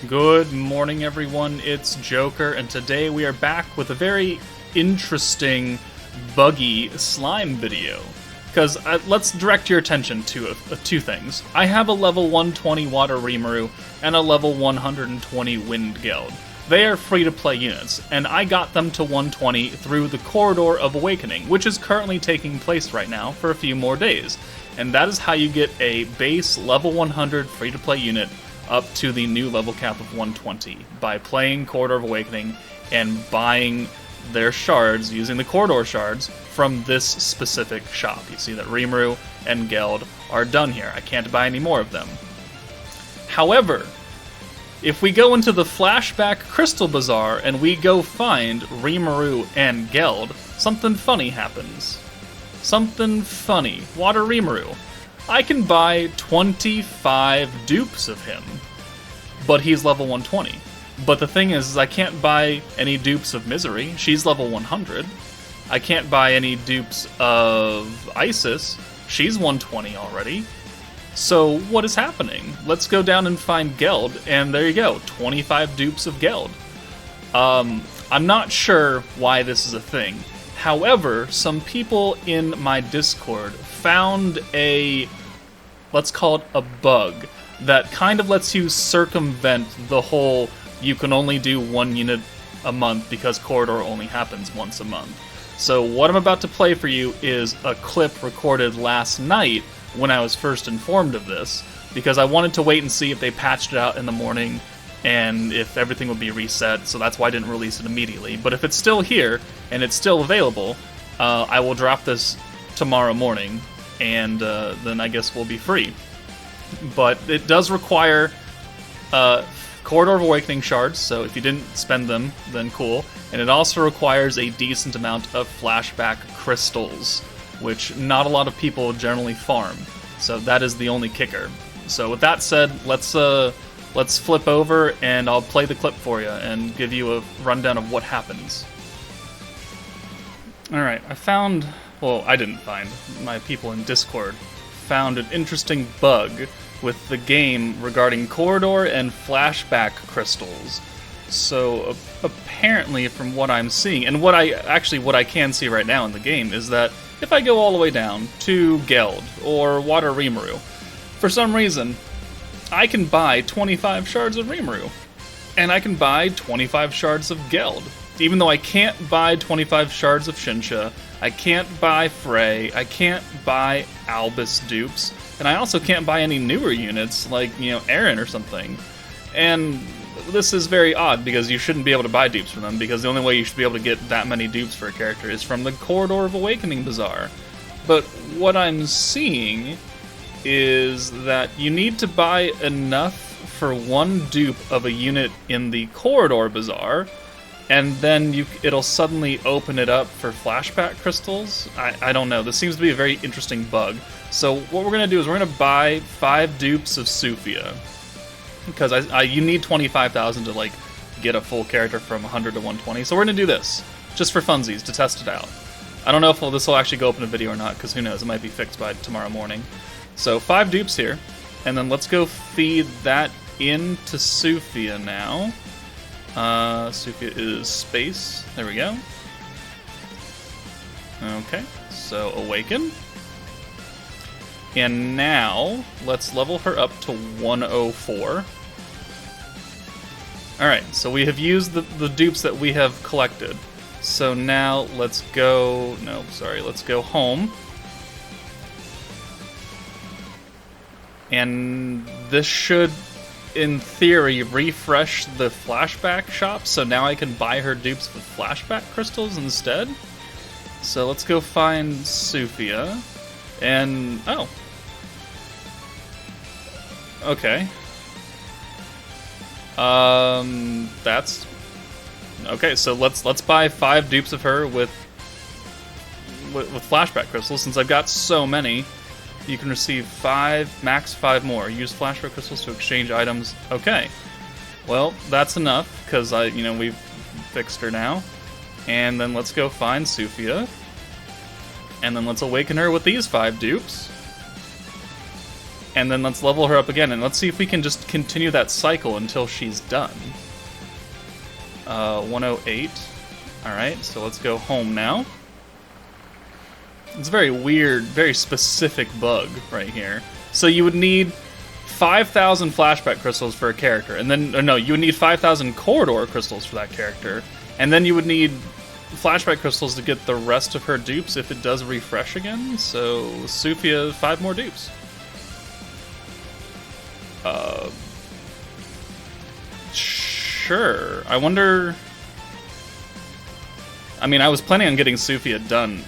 Good morning, everyone. It's Joker, and today we are back with a very interesting, buggy slime video. Because let's direct your attention to two things. I have a level 120 Water Rimuru and a level 120 Wind Geld. They are free-to-play units, and I got them to 120 through the Corridor of Awakening, which is currently taking place right now for a few more days. And that is how you get a base level 100 free-to-play unit up to the new level cap of 120 by playing Corridor of Awakening and buying their shards, using the Corridor shards, from this specific shop. You see that Rimuru and Geld are done here. I can't buy any more of them. However, if we go into the Flashback Crystal Bazaar and we go find Rimuru and Geld, something funny happens. Something funny. Water Rimuru. I can buy 25 dupes of him, but he's level 120. But the thing is I can't buy any dupes of Misery. She's level 100. I can't buy any dupes of Isis. She's 120 already. So what is happening? Let's go down and find Geld, and there you go, 25 dupes of Geld. I'm not sure why this is a thing. However, some people in my Discord found a, let's call it a bug, that kind of lets you circumvent the whole you can only do one unit a month because Corridor only happens once a month. So what I'm about to play for you is a clip recorded last night when I was first informed of this, because I wanted to wait and see if they patched it out in the morning and if everything would be reset, so that's why I didn't release it immediately. But if it's still here and it's still available, I will drop this tomorrow morning, and then I guess we'll be free. But it does require Corridor of Awakening shards, so if you didn't spend them, then cool. And it also requires a decent amount of Flashback crystals, which not a lot of people generally farm. So that is the only kicker. So with that said, let's flip over and I'll play the clip for you and give you a rundown of what happens. Alright, I didn't find, my people in Discord found an interesting bug with the game regarding Corridor and Flashback crystals. So apparently, from what I'm seeing, and what I can see right now in the game, is that if I go all the way down to Geld or Water Rimuru, for some reason, I can buy 25 shards of Rimuru, and I can buy 25 shards of Geld. Even though I can't buy 25 shards of Shinsha, I can't buy Frey, I can't buy Albus dupes, and I also can't buy any newer units, like, Aaron or something. And this is very odd, because you shouldn't be able to buy dupes from them, because the only way you should be able to get that many dupes for a character is from the Corridor of Awakening Bazaar. But what I'm seeing is that you need to buy enough for one dupe of a unit in the Corridor Bazaar, and then it'll suddenly open it up for Flashback crystals. I don't know. This seems to be a very interesting bug. So what we're going to do is we're going to buy 5 dupes of Sufia, because you need 25,000 to get a full character from 100 to 120. So we're going to do this just for funsies to test it out. I don't know if this will actually go up in a video or not, because who knows, it might be fixed by tomorrow morning. So 5 dupes here, and then let's go feed that into Sufia now. Sufia is space. There we go. Okay, so awaken. And now, let's level her up to 104. Alright, so we have used the dupes that we have collected. So now, let's go home. And this should, in theory, refresh the Flashback shop, so now I can buy her dupes with Flashback crystals instead. So let's go find Sufia. And, oh. Okay. That's... Okay, so let's buy 5 dupes of her with Flashback crystals. Since I've got so many, you can receive 5, max 5 more. Use Flashback crystals to exchange items. Okay. Well, that's enough, because we've fixed her now. And then let's go find Sufia. And then let's awaken her with these 5 dupes. And then let's level her up again, and let's see if we can just continue that cycle until she's done. 108. Alright, so let's go home now. It's a very weird, very specific bug right here. So you would need 5,000 flashback crystals for a character, and then, or no, you would need 5,000 corridor crystals for that character, and then you would need flashback crystals to get the rest of her dupes if it does refresh again. So Sophia, 5 more dupes. Sure. I wonder. I mean, I was planning on getting Sophia done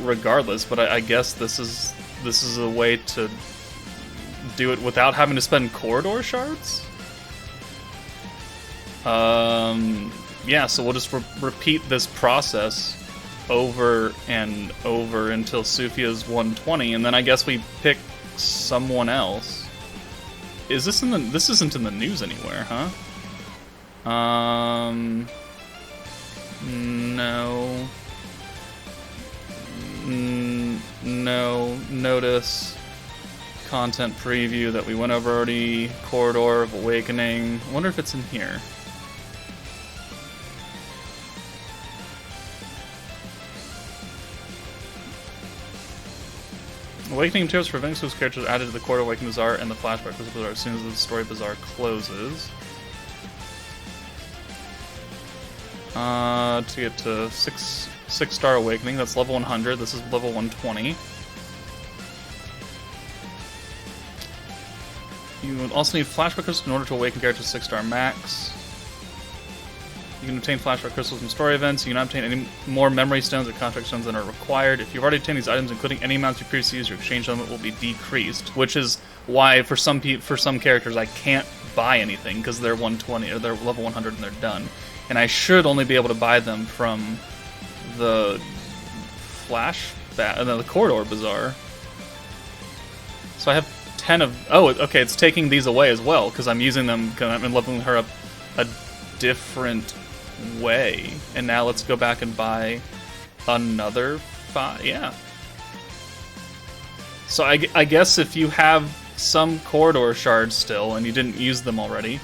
regardless, but I guess this is a way to do it without having to spend corridor shards. Yeah, so we'll just repeat this process over and over until Sophia's 120, and then I guess we pick someone else. Is this in the? This isn't in the news anywhere, huh? No. No. Notice content preview that we went over already. Corridor of Awakening. I wonder if it's in here. Awakening materials for Vinx's characters added to the Corridor Awakening Bazaar and the Flashback Bazaar as soon as the Story Bazaar closes. To get to 6-star Awakening, that's level 100. This is level 120. You would also need Flashback Crystals in order to awaken characters 6-star max. You can obtain flashback crystals from story events. You can obtain any more memory stones or contract stones than are required. If you've already obtained these items, including any amounts you previously used, your exchange limit will be decreased. Which is why, for some characters, I can't buy anything because they're 120 or they're level 100 and they're done. And I should only be able to buy them from the the Corridor Bazaar. So I have 10 of. Oh, okay. It's taking these away as well because I'm using them. Because I'm leveling her up a different way. And now let's go back and buy another 5. Yeah. So I guess if you have some corridor shards still and you didn't use them already,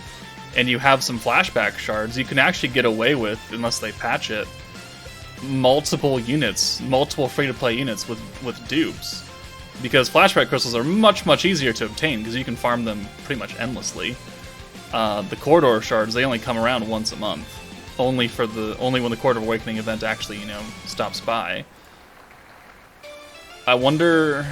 and you have some flashback shards, you can actually get away with, unless they patch it, multiple free-to-play units with dupes. Because flashback crystals are much, much easier to obtain because you can farm them pretty much endlessly. The corridor shards, they only come around once a month. Only when the Corridor Awakening event actually, stops by. I wonder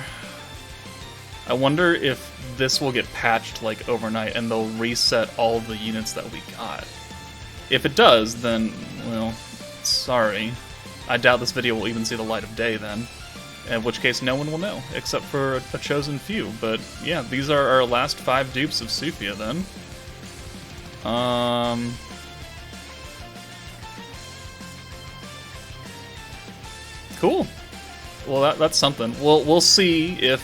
if this will get patched like overnight and they'll reset all the units that we got. If it does, then, well, sorry. I doubt this video will even see the light of day then. In which case no one will know, except for a chosen few. But yeah, these are our last 5 dupes of Sophia then. Cool. Well, that's something. We'll see if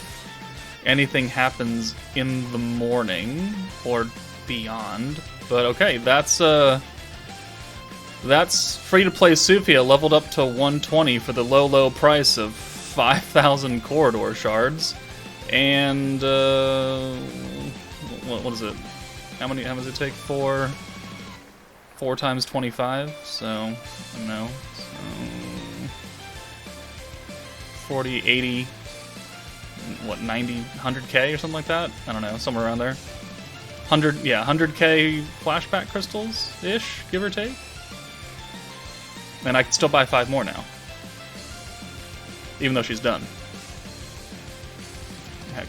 anything happens in the morning or beyond. But okay, that's free-to-play Sophia leveled up to 120 for the low price of 5,000 corridor shards. And what is it? How does it take? 4 times 25. So I don't know. So 40, 80. What, 90, 100k or something like that? I don't know, somewhere around there. 100k flashback crystals-ish, give or take. And I can still buy 5 more now. Even though she's done.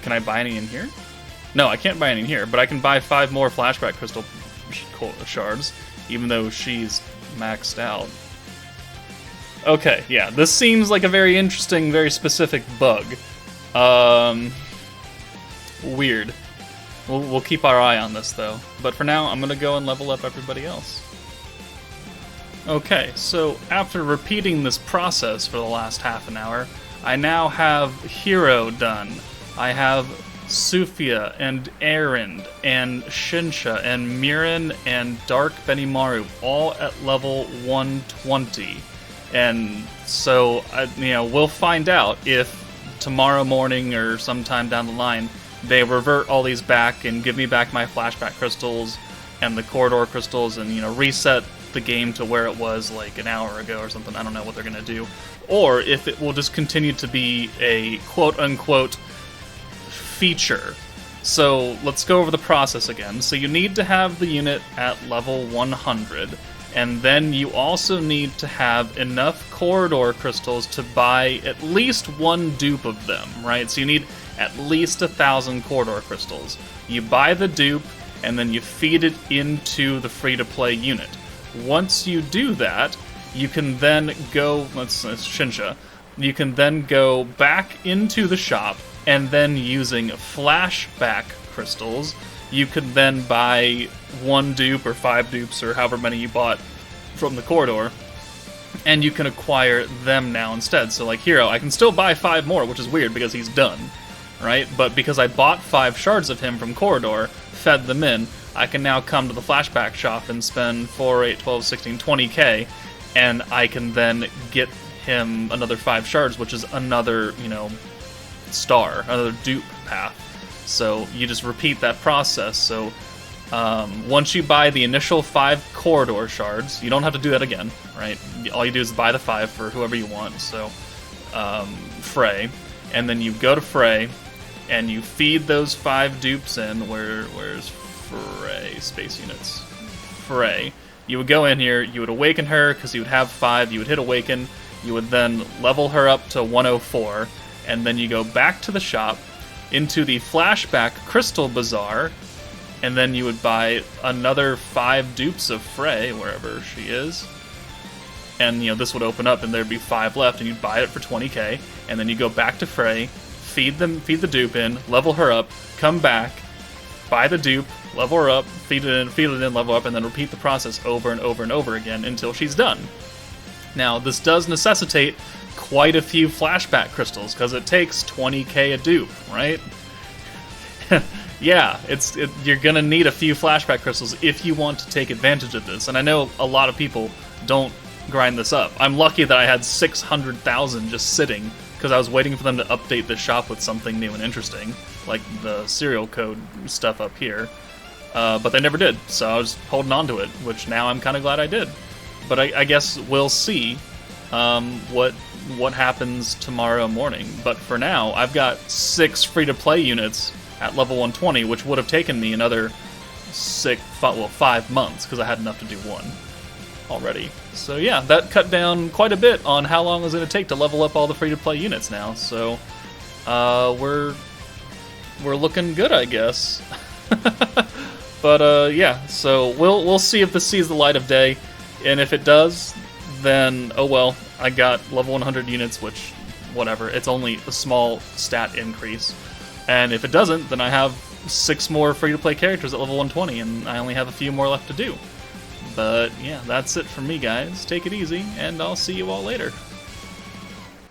Can I buy any in here? No, I can't buy any in here, but I can buy 5 more flashback crystal shards, even though she's maxed out. Okay, yeah, this seems like a very interesting, very specific bug. Weird. We'll keep our eye on this, though. But for now, I'm gonna go and level up everybody else. Okay, so after repeating this process for the last half an hour, I now have Hero done. I have Sophia and Erend and Shinsha and Mirin and Dark Benimaru all at level 120. And so, we'll find out if tomorrow morning or sometime down the line they revert all these back and give me back my flashback crystals and the corridor crystals, and reset the game to where it was like an hour ago or something. I don't know what they're gonna do, or if it will just continue to be a quote-unquote feature. So let's go over the process again. So you need to have the unit at level 100, and then you also need to have enough corridor crystals to buy at least one dupe of them, right? So you need at least 1,000 corridor crystals. You buy the dupe, and then you feed it into the free-to-play unit. Once you do that, you can then go, that's Shinsha, you can then go back into the shop, and then using flashback crystals, you can then buy 1 dupe or 5 dupes or however many you bought from the corridor, and you can acquire them now instead. So like Hero, I can still buy 5 more, which is weird because he's done, right? But because I bought 5 shards of him from corridor, fed them in, I can now come to the flashback shop and spend 4, 8, 12, 16, 20k, and I can then get him another 5 shards, which is another, star, another dupe path. So you just repeat that process. So once you buy the initial 5 corridor shards, you don't have to do that again, right? All you do is buy the 5 for whoever you want, so Frey, and then you go to Frey, and you feed those 5 dupes in. Where's Frey? Space units. Frey. You would go in here, you would awaken her, because you would have 5, you would hit awaken, you would then level her up to 104, and then you go back to the shop, into the flashback crystal bazaar, and then you would buy another 5 dupes of Frey, wherever she is, and this would open up and there'd be 5 left, and you'd buy it for 20k, and then you go back to Frey, feed the dupe in, level her up, come back, buy the dupe, level her up, feed it in, level up, and then repeat the process over and over and over again until she's done. Now, this does necessitate quite a few flashback crystals, because it takes 20k a dupe, right? Yeah, you're gonna need a few flashback crystals if you want to take advantage of this, and I know a lot of people don't grind this up. I'm lucky that I had 600,000 just sitting, because I was waiting for them to update the shop with something new and interesting, like the serial code stuff up here. But they never did, so I was holding on to it, which now I'm kind of glad I did. But I guess we'll see what happens tomorrow morning. But for now, I've got 6 free-to-play units at level 120, which would have taken me another 5 months, because I had enough to do 1 already. So yeah, that cut down quite a bit on how long it was going to take to level up all the free-to-play units now. So we're looking good, I guess. But yeah, so we'll see if this sees the light of day, and if it does, then oh well, I got level 100 units, which whatever, it's only a small stat increase. And if it doesn't, then I have 6 more free-to-play characters at level 120, and I only have a few more left to do. But yeah, that's it from me, guys. Take it easy, and I'll see you all later.